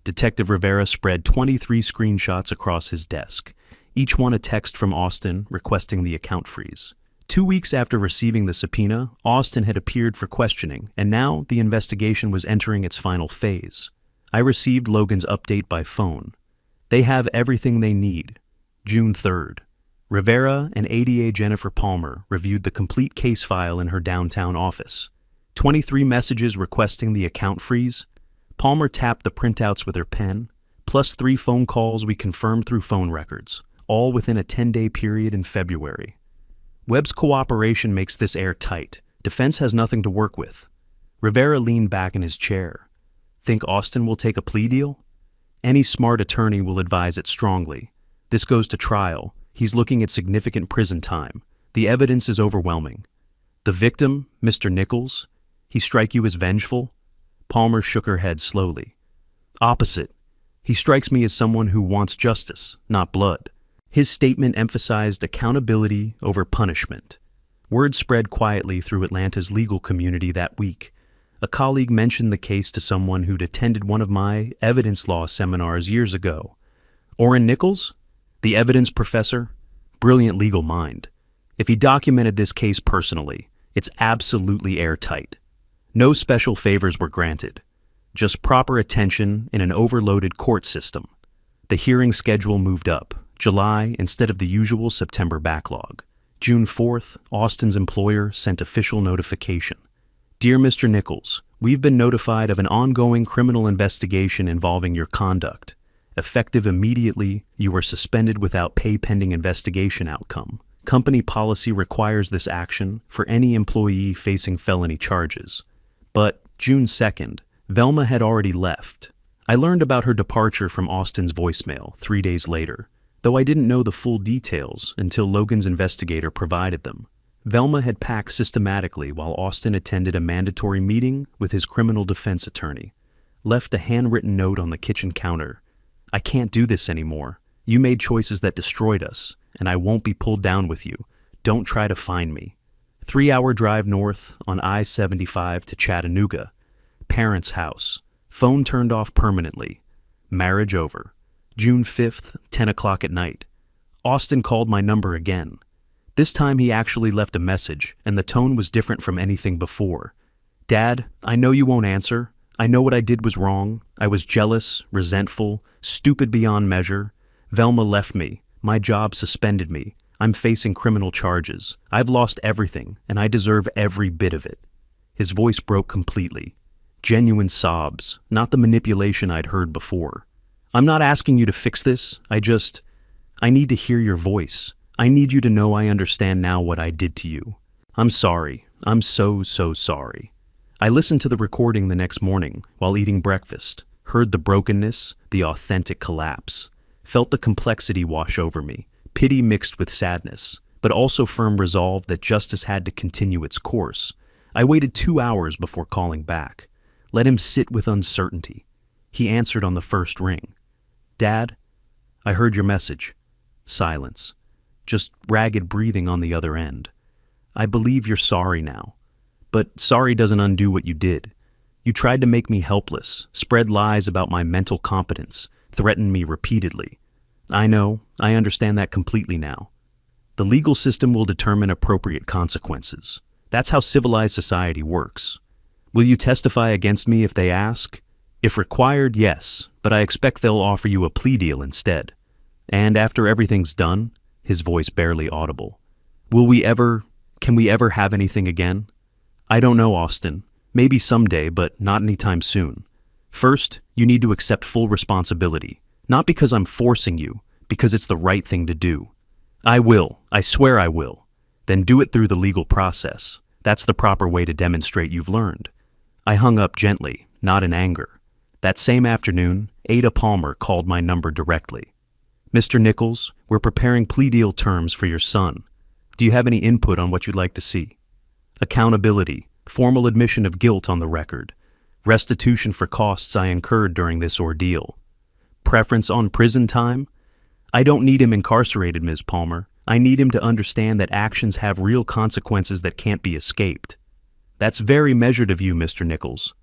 Detective Rivera spread 23 screenshots across his desk, each one a text from Austin requesting the account freeze. 2 weeks after receiving the subpoena, Austin had appeared for questioning, and now the investigation was entering its final phase. I received Logan's update by phone. They have everything they need. June 3rd. Rivera and ADA Jennifer Palmer reviewed the complete case file in her downtown office. 23 messages requesting the account freeze. Palmer tapped the printouts with her pen, plus 3 phone calls we confirmed through phone records, all within a 10-day period in February. Webb's cooperation makes this airtight. Defense has nothing to work with. Rivera leaned back in his chair. Think Austin will take a plea deal? Any smart attorney will advise it strongly. This goes to trial. He's looking at significant prison time. The evidence is overwhelming. The victim, Mr. Nichols, he strike you as vengeful? Palmer shook her head slowly. Opposite. He strikes me as someone who wants justice, not blood. His statement emphasized accountability over punishment. Word spread quietly through Atlanta's legal community that week. A colleague mentioned the case to someone who'd attended one of my evidence law seminars years ago. Orrin Nichols? The evidence professor? Brilliant legal mind. If he documented this case personally, it's absolutely airtight. No special favors were granted. Just proper attention in an overloaded court system. The hearing schedule moved up. July instead of the usual September backlog. June 4th, Austin's employer sent official notification. Dear Mr. Nichols, we've been notified of an ongoing criminal investigation involving your conduct. Effective immediately, you are suspended without pay pending investigation outcome. Company policy requires this action for any employee facing felony charges. But June 2nd, Velma had already left. I learned about her departure from Austin's voicemail 3 days later, though I didn't know the full details until Logan's investigator provided them. Velma had packed systematically while Austin attended a mandatory meeting with his criminal defense attorney. Left a handwritten note on the kitchen counter. I can't do this anymore. You made choices that destroyed us, and I won't be pulled down with you. Don't try to find me. 3-hour drive north on I-75 to Chattanooga. Parents' house. Phone turned off permanently. Marriage over. June 5th, 10 o'clock at night. Austin called my number again. This time he actually left a message, and the tone was different from anything before. Dad, I know you won't answer. I know what I did was wrong. I was jealous, resentful, stupid beyond measure. Velma left me. My job suspended me. I'm facing criminal charges. I've lost everything, and I deserve every bit of it. His voice broke completely. Genuine sobs, not the manipulation I'd heard before. I'm not asking you to fix this. I need to hear your voice. I need you to know I understand now what I did to you. I'm sorry. I'm so sorry. I listened to the recording the next morning while eating breakfast, heard the brokenness, the authentic collapse, felt the complexity wash over me, pity mixed with sadness, but also firm resolve that justice had to continue its course. I waited 2 hours before calling back. Let him sit with uncertainty. He answered on the first ring. Dad, I heard your message. Silence. Just ragged breathing on the other end. I believe you're sorry now. But sorry doesn't undo what you did. You tried to make me helpless, spread lies about my mental competence, threatened me repeatedly. I know, I understand that completely now. The legal system will determine appropriate consequences. That's how civilized society works. Will you testify against me if they ask? If required, yes, but I expect they'll offer you a plea deal instead. And after everything's done, his voice barely audible. Can we ever have anything again? I don't know, Austin. Maybe someday, but not anytime soon. First, you need to accept full responsibility. Not because I'm forcing you, because it's the right thing to do. I will. I swear I will. Then do it through the legal process. That's the proper way to demonstrate you've learned. I hung up gently, not in anger. That same afternoon, Ada Palmer called my number directly. Mr. Nichols, we're preparing plea deal terms for your son. Do you have any input on what you'd like to see? Accountability, formal admission of guilt on the record, restitution for costs I incurred during this ordeal. Preference on prison time? I don't need him incarcerated, Ms. Palmer. I need him to understand that actions have real consequences that can't be escaped. That's very measured of you, Mr. Nichols.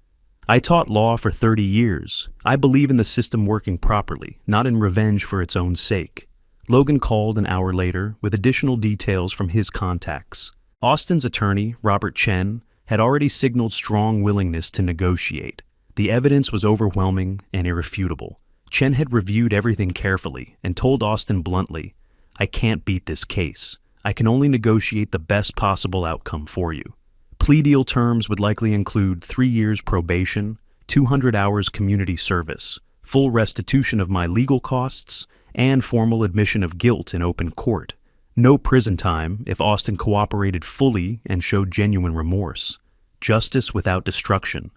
I taught law for 30 years. I believe in the system working properly, not in revenge for its own sake. Logan called an hour later with additional details from his contacts. Austin's attorney, Robert Chen, had already signaled strong willingness to negotiate. The evidence was overwhelming and irrefutable. Chen had reviewed everything carefully and told Austin bluntly, "I can't beat this case. I can only negotiate the best possible outcome for you." Plea deal terms would likely include 3 years probation, 200 hours community service, full restitution of my legal costs, and formal admission of guilt in open court. No prison time if Austin cooperated fully and showed genuine remorse. Justice without destruction.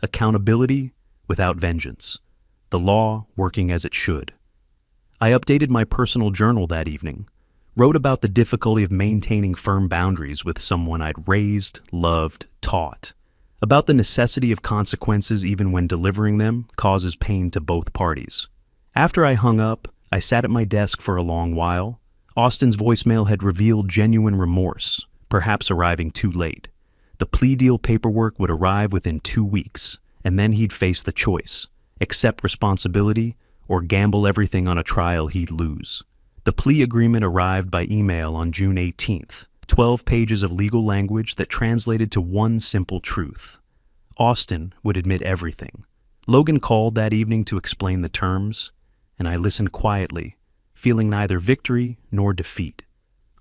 Accountability without vengeance. The law working as it should. I updated my personal journal that evening, wrote about the difficulty of maintaining firm boundaries with someone I'd raised, loved, taught, about the necessity of consequences even when delivering them causes pain to both parties. After I hung up, I sat at my desk for a long while. Austin's voicemail had revealed genuine remorse, perhaps arriving too late. The plea deal paperwork would arrive within 2 weeks, and then he'd face the choice: accept responsibility or gamble everything on a trial he'd lose. The plea agreement arrived by email on June 18th, 12 pages of legal language that translated to one simple truth. Austin would admit everything. Logan called that evening to explain the terms, and I listened quietly, feeling neither victory nor defeat.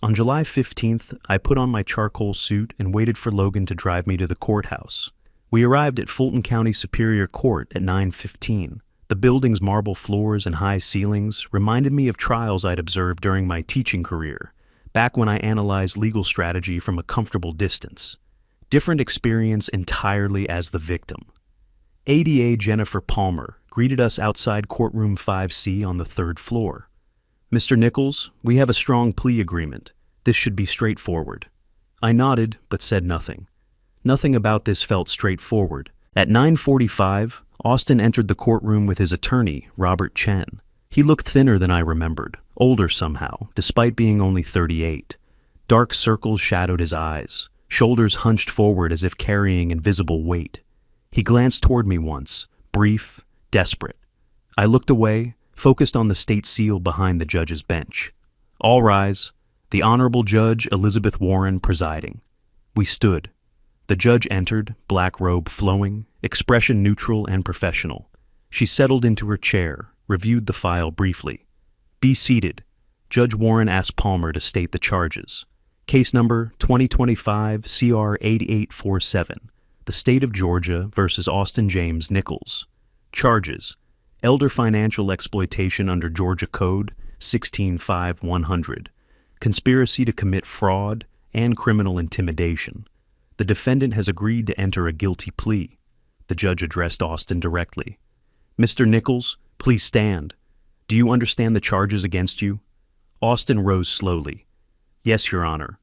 On July 15th, I put on my charcoal suit and waited for Logan to drive me to the courthouse. We arrived at Fulton County Superior Court at 9:15. The building's marble floors and high ceilings reminded me of trials I'd observed during my teaching career, back when I analyzed legal strategy from a comfortable distance. Different experience entirely as the victim. ADA Jennifer Palmer greeted us outside courtroom 5C on the 3rd floor. "Mr. Nichols, we have a strong plea agreement. This should be straightforward." I nodded, but said nothing. Nothing about this felt straightforward. At 9:45, Austin entered the courtroom with his attorney, Robert Chen. He looked thinner than I remembered, older somehow, despite being only 38. Dark circles shadowed his eyes, shoulders hunched forward as if carrying invisible weight. He glanced toward me once, brief, desperate. I looked away, focused on the state seal behind the judge's bench. "All rise." The Honorable Judge Elizabeth Warren presiding. We stood. The judge entered, black robe flowing, expression neutral and professional. She settled into her chair, reviewed the file briefly. "Be seated." Judge Warren asked Palmer to state the charges. Case number 2025 CR 8847, the State of Georgia versus Austin James Nichols. Charges: elder financial exploitation under Georgia Code 165100, conspiracy to commit fraud, and criminal intimidation. The defendant has agreed to enter a guilty plea. The judge addressed Austin directly. "Mr. Nichols, please stand. Do you understand the charges against you?" Austin rose slowly. "Yes, Your Honor."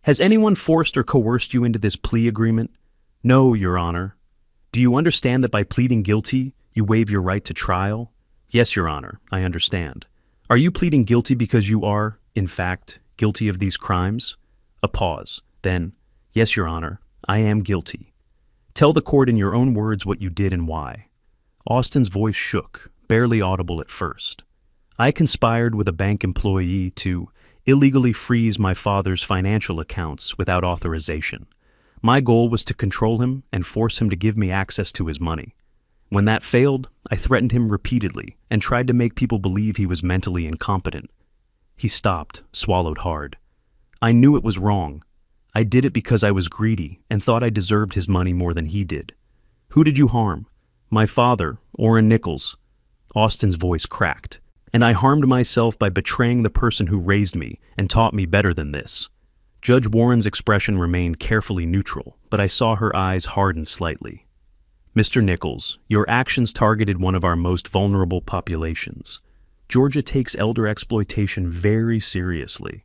"Has anyone forced or coerced you into this plea agreement?" "No, Your Honor." "Do you understand that by pleading guilty, you waive your right to trial?" "Yes, Your Honor, I understand." "Are you pleading guilty because you are, in fact, guilty of these crimes?" A pause. Then, "Yes, Your Honor, I am guilty." "Tell the court in your own words what you did and why." Austin's voice shook, barely audible at first. "I conspired with a bank employee to illegally freeze my father's financial accounts without authorization. My goal was to control him and force him to give me access to his money. When that failed, I threatened him repeatedly and tried to make people believe he was mentally incompetent." He stopped, swallowed hard. "I knew it was wrong. I did it because I was greedy and thought I deserved his money more than he did." "Who did you harm?" "My father, Orrin Nichols." Austin's voice cracked. "And I harmed myself by betraying the person who raised me and taught me better than this." Judge Warren's expression remained carefully neutral, but I saw her eyes harden slightly. "Mr. Nichols, your actions targeted one of our most vulnerable populations. Georgia takes elder exploitation very seriously.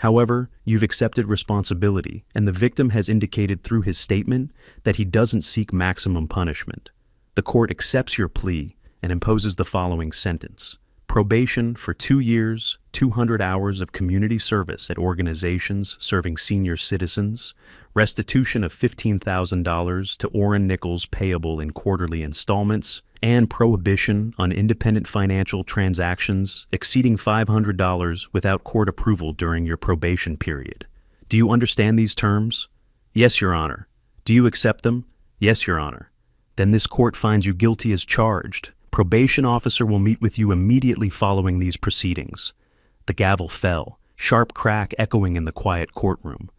However, you've accepted responsibility, and the victim has indicated through his statement that he doesn't seek maximum punishment. The court accepts your plea and imposes the following sentence: probation for 2 years, 200 hours of community service at organizations serving senior citizens, restitution of $15,000 to Orrin Nichols payable in quarterly installments, and prohibition on independent financial transactions exceeding $500 without court approval during your probation period. Do you understand these terms? Yes, Your Honor. Do you accept them? Yes, Your Honor. Then this court finds you guilty as charged. Probation officer will meet with you immediately following these proceedings. The gavel fell, sharp crack echoing in the quiet courtroom.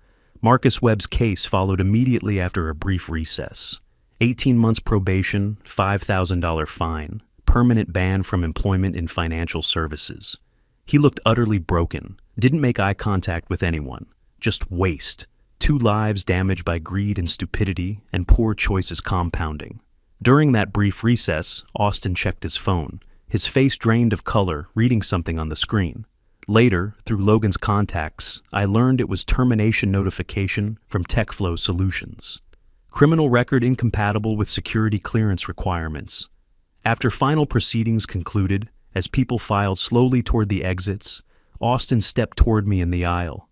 Marcus Webb's case followed immediately after a brief recess. 18 months probation, $5,000 fine, permanent ban from employment in financial services. He looked utterly broken, didn't make eye contact with anyone, just waste. 2 lives damaged by greed and stupidity, and poor choices compounding. During that brief recess, Austin checked his phone, his face drained of color, reading something on the screen. Later, through Logan's contacts, I learned it was termination notification from TechFlow Solutions. Criminal record incompatible with security clearance requirements. After final proceedings concluded, as people filed slowly toward the exits, Austin stepped toward me in the aisle.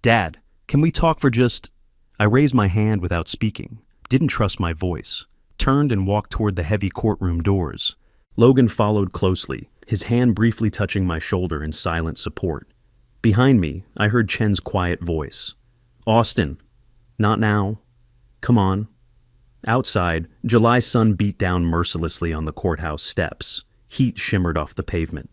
"Dad, can we talk for just—" I raised my hand without speaking, didn't trust my voice, turned and walked toward the heavy courtroom doors. Logan followed closely, his hand briefly touching my shoulder in silent support. Behind me, I heard Chen's quiet voice. "Austin, not now. Come on." Outside, July sun beat down mercilessly on the courthouse steps. Heat shimmered off the pavement.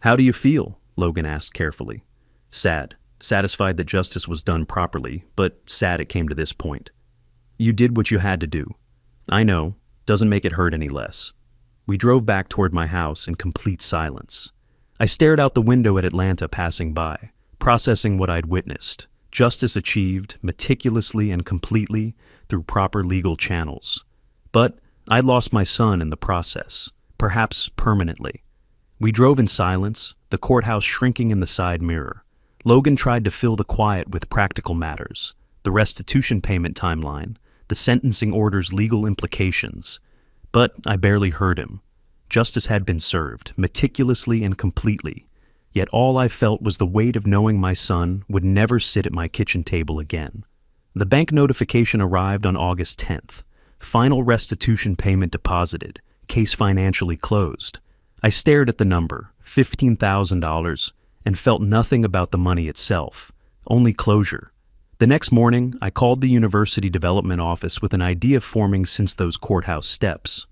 "How do you feel?" Logan asked carefully. "Sad. Satisfied that justice was done properly, but sad it came to this point." "You did what you had to do." "I know. Doesn't make it hurt any less." We drove back toward my house in complete silence. I stared out the window at Atlanta passing by, processing what I'd witnessed. Justice achieved, meticulously and completely, through proper legal channels. But I lost my son in the process, perhaps permanently. We drove in silence, the courthouse shrinking in the side mirror. Logan tried to fill the quiet with practical matters, the restitution payment timeline, the sentencing order's legal implications. But I barely heard him. Justice had been served, meticulously and completely. Yet all I felt was the weight of knowing my son would never sit at my kitchen table again. The bank notification arrived on August 10th. Final restitution payment deposited, case financially closed. I stared at the number, $15,000, and felt nothing about the money itself, only closure. The next morning, I called the university development office with an idea forming since those courthouse steps.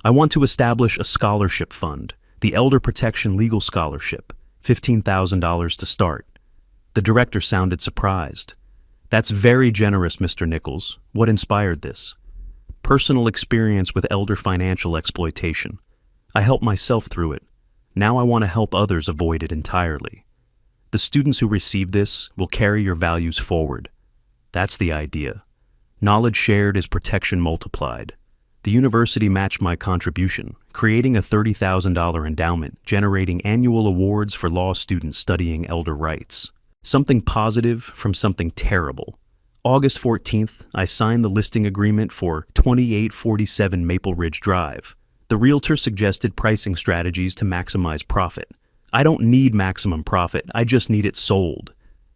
I want to establish a scholarship fund, the Elder Protection Legal Scholarship, $15,000 to start. The director sounded surprised. "That's very generous, Mr. Nichols. What inspired this?" "Personal experience with elder financial exploitation. I helped myself through it. Now I want to help others avoid it entirely. The students who receive this will carry your values forward. That's the idea. Knowledge shared is protection multiplied." The university matched my contribution, creating a $30,000 endowment, generating annual awards for law students studying elder rights. Something positive from something terrible. August 14th, I signed the listing agreement for 2847 Maple Ridge Drive. The realtor suggested pricing strategies to maximize profit. I don't need maximum profit, I just need it sold.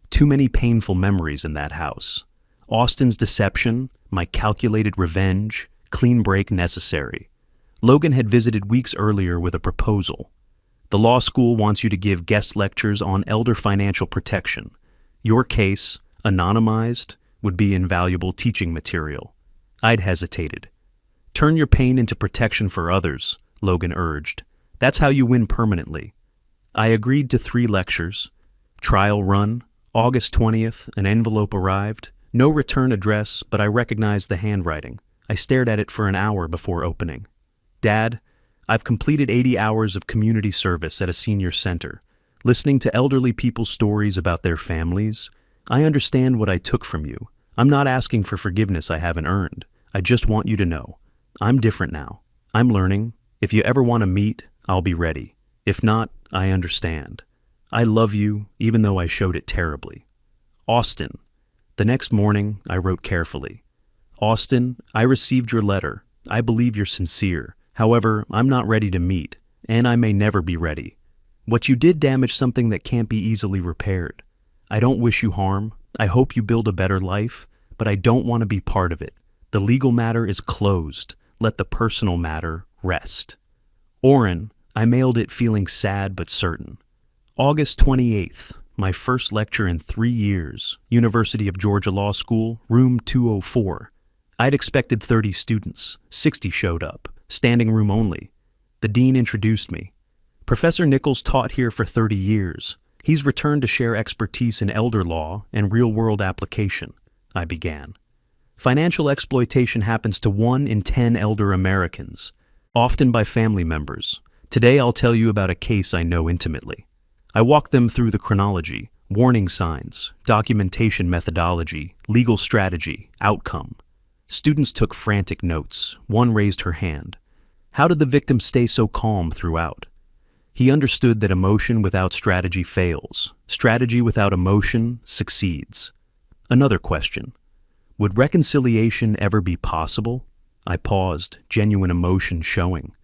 Too many painful memories in that house. Austin's deception, my calculated revenge, clean break necessary. Logan had visited weeks earlier with a proposal. The law school wants you to give guest lectures on elder financial protection. Your case, anonymized, would be invaluable teaching material. I'd hesitated. "Turn your pain into protection for others," Logan urged. "That's how you win permanently." I agreed to 3 lectures. Trial run, August 20th, an envelope arrived. No return address, but I recognized the handwriting. I stared at it for an hour before opening. "Dad, I've completed 80 hours of community service at a senior center, listening to elderly people's stories about their families. I understand what I took from you. I'm not asking for forgiveness I haven't earned. I just want you to know. I'm different now. I'm learning. If you ever want to meet, I'll be ready. If not, I understand. I love you, even though I showed it terribly." Austin. The next morning, I wrote carefully. Austin, I received your letter. I believe you're sincere. However, I'm not ready to meet, and I may never be ready. What you did damaged something that can't be easily repaired. I don't wish you harm. I hope you build a better life, but I don't want to be part of it. The legal matter is closed. Let the personal matter rest. Oren, I mailed it feeling sad but certain. August 28th, my first lecture in 3 years, University of Georgia Law School, room 204. I'd expected 30 students. 60 showed up, standing room only. The dean introduced me. Professor Nichols taught here for 30 years. He's returned to share expertise in elder law and real-world application, I began. Financial exploitation happens to 1 in 10 elder Americans, often by family members. Today I'll tell you about a case I know intimately. I walked them through the chronology, warning signs, documentation methodology, legal strategy, outcome. Students took frantic notes. One raised her hand. How did the victim stay so calm throughout? He understood that emotion without strategy fails. Strategy without emotion succeeds. Another question. Would reconciliation ever be possible? I paused, genuine emotion showing.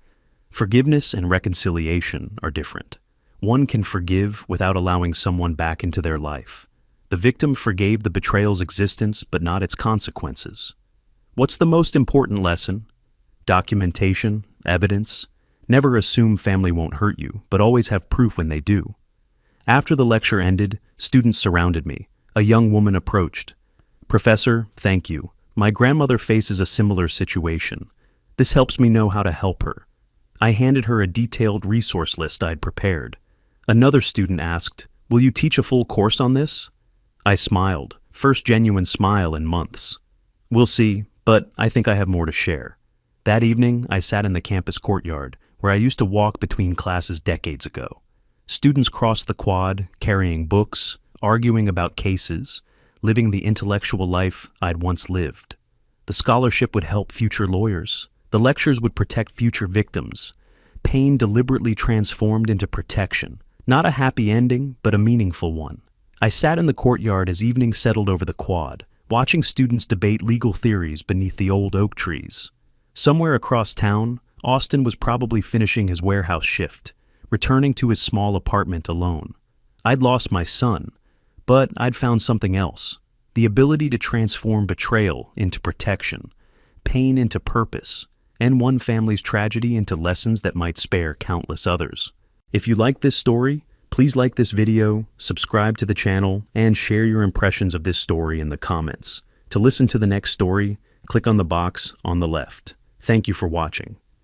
Forgiveness and reconciliation are different. One can forgive without allowing someone back into their life. The victim forgave the betrayal's existence, but not its consequences. What's the most important lesson? Documentation, evidence. Never assume family won't hurt you, but always have proof when they do. After the lecture ended, students surrounded me. A young woman approached. Professor, thank you. My grandmother faces a similar situation. This helps me know how to help her. I handed her a detailed resource list I'd prepared. Another student asked, will you teach a full course on this? I smiled, first genuine smile in months. We'll see, but I think I have more to share. That evening, I sat in the campus courtyard, where I used to walk between classes decades ago. Students crossed the quad, carrying books, arguing about cases, living the intellectual life I'd once lived. The scholarship would help future lawyers. The lectures would protect future victims. Pain deliberately transformed into protection. Not a happy ending, but a meaningful one. I sat in the courtyard as evening settled over the quad, watching students debate legal theories beneath the old oak trees. Somewhere across town, Austin was probably finishing his warehouse shift, returning to his small apartment alone. I'd lost my son, but I'd found something else. The ability to transform betrayal into protection, pain into purpose, and one family's tragedy into lessons that might spare countless others. If you like this story, please like this video, subscribe to the channel, and share your impressions of this story in the comments. To listen to the next story, click on the box on the left. Thank you for watching.